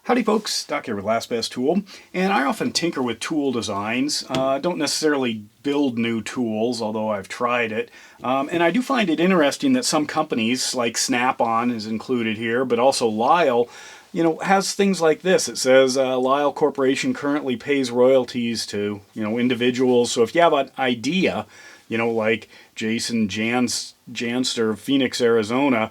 Howdy folks, Doc here with Last Best Tool, and I often tinker with tool designs. Don't necessarily build new tools, although I've tried it. And I do find it interesting that some companies, like Snap-on is included here, but also Lyle, has things like this. It says Lyle Corporation currently pays royalties to, individuals. So if you have an idea, like Jason Janster of Phoenix, Arizona,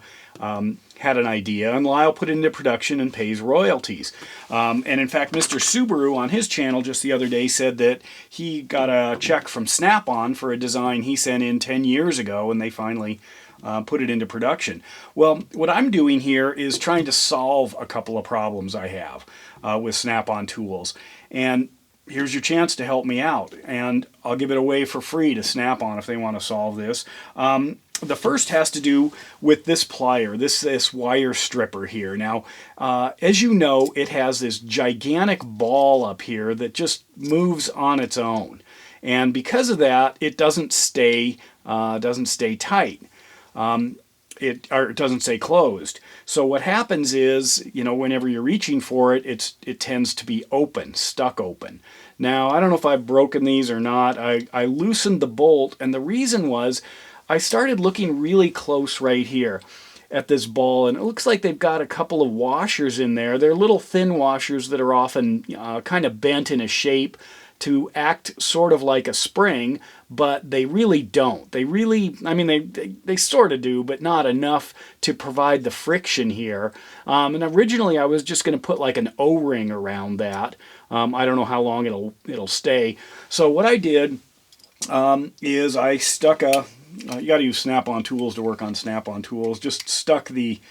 had an idea, and Lyle put it into production and pays royalties. And in fact, Mr. Subaru on his channel just the other day said that he got a check from Snap-on for a design he sent in 10 years ago, and they finally put it into production. Well, what I'm doing here is trying to solve a couple of problems I have with Snap-on tools. And here's your chance to help me out, and I'll give it away for free to Snap-on if they want to solve this. The first has to do with this plier, this wire stripper here. Now, as you know, it has this gigantic ball up here that just moves on its own, and because of that, it doesn't stay tight. It doesn't stay closed. So what happens is, whenever you're reaching for it, it tends to be open, stuck open. Now, I don't know if I've broken these or not. I loosened the bolt, and the reason was I started looking really close right here at this ball, and it looks like they've got a couple of washers in there. They're little thin washers that are often kind of bent in a shape to act sort of like a spring, but they really don't. They really, they sort of do, but not enough to provide the friction here. And originally I was just going to put like an O-ring around that. I don't know how long it'll stay. So what I did is I stuck you got to use Snap-on tools to work on Snap-on tools. Just stuck the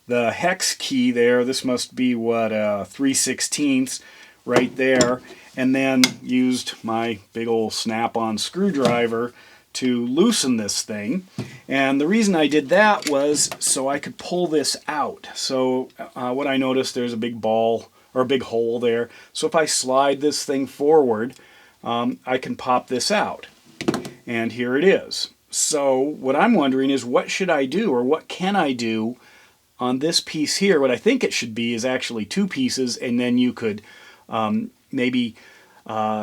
hex key there. This must be what 3/16 right there, and then used my big old Snap-on screwdriver to loosen this thing. And the reason I did that was so I could pull this out. So what I noticed, there's a big ball or a big hole there. So if I slide this thing forward, I can pop this out. And here it is. So what I'm wondering is, what should I do, or what can I do on this piece here? What I think it should be is actually two pieces, and then you could maybe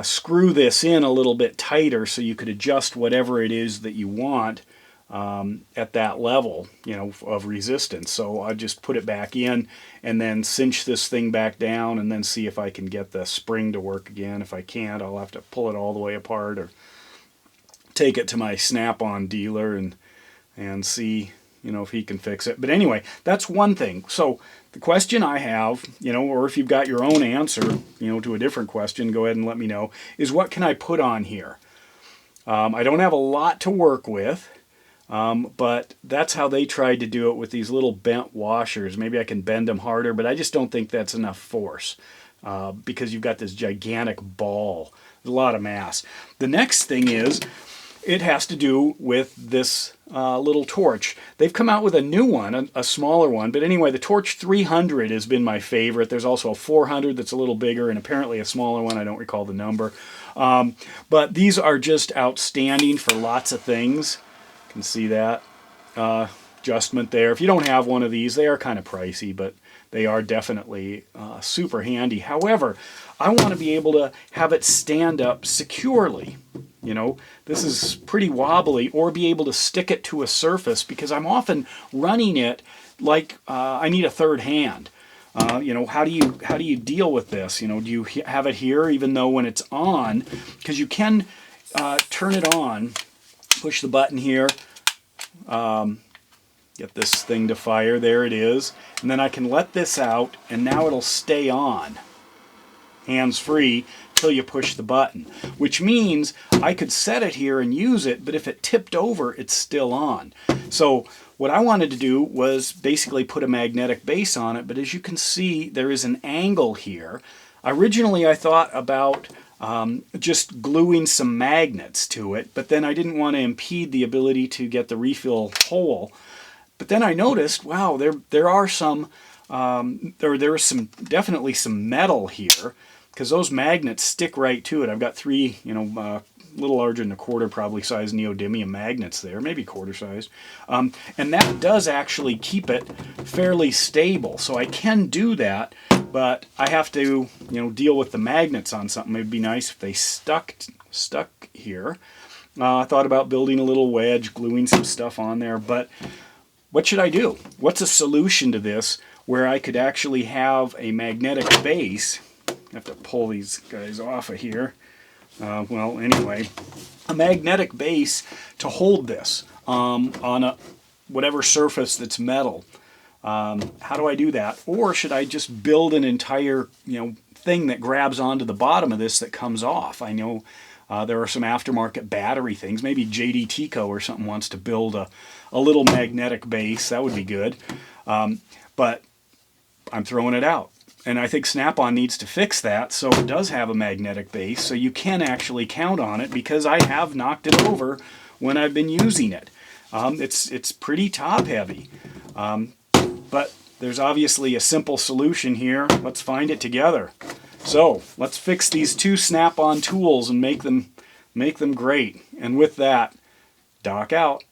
screw this in a little bit tighter so you could adjust whatever it is that you want at that level, of resistance. So I just put it back in and then cinch this thing back down, and then see if I can get the spring to work again. If I can't, I'll have to pull it all the way apart or take it to my Snap-on dealer and see, if he can fix it. But anyway, that's one thing. So the question I have, or if you've got your own answer, to a different question, go ahead and let me know, is what can I put on here? I don't have a lot to work with, but that's how they tried to do it with these little bent washers. Maybe I can bend them harder, but I just don't think that's enough force because you've got this gigantic ball. There's a lot of mass. The next thing is, it has to do with this little torch. They've come out with a new one, a smaller one, but anyway, the Torch300 has been my favorite. There's also a 400 that's a little bigger, and apparently a smaller one. I don't recall the number. But these are just outstanding for lots of things. You can see that adjustment there. If you don't have one of these, they are kind of pricey, but they are definitely super handy. However, I want to be able to have it stand up securely. This is pretty wobbly, or be able to stick it to a surface, because I'm often running it like I need a third hand. How do you deal with this? Do you have it here even though when it's on, because you can turn it on, push the button here, get this thing to fire, there it is, and then I can let this out, and now it'll stay on, hands-free, till you push the button, which means I could set it here and use it, but if it tipped over, it's still on. So what I wanted to do was basically put a magnetic base on it, but as you can see, there is an angle here. Originally, I thought about just gluing some magnets to it, but then I didn't want to impede the ability to get the refill hole. But then I noticed, wow, there are some, there is definitely some metal here, because those magnets stick right to it. I've got three, a little larger than a quarter, probably size neodymium magnets there, maybe quarter size. And that does actually keep it fairly stable. So I can do that, but I have to, deal with the magnets on something. It'd be nice if they stuck here. I thought about building a little wedge, gluing some stuff on there, but what should I do? What's a solution to this where I could actually have a magnetic base? I have to pull these guys off of here. Well, anyway, a magnetic base to hold this on whatever surface that's metal. How do I do that? Or should I just build an entire, thing that grabs onto the bottom of this that comes off? I know there are some aftermarket battery things. Maybe JD Tico or something wants to build a little magnetic base. That would be good. But I'm throwing it out. And I think Snap-on needs to fix that so it does have a magnetic base, so you can actually count on it, because I have knocked it over when I've been using it. It's pretty top heavy. But there's obviously a simple solution here. Let's find it together. So let's fix these two Snap-on tools and make them great. And with that, Doc out.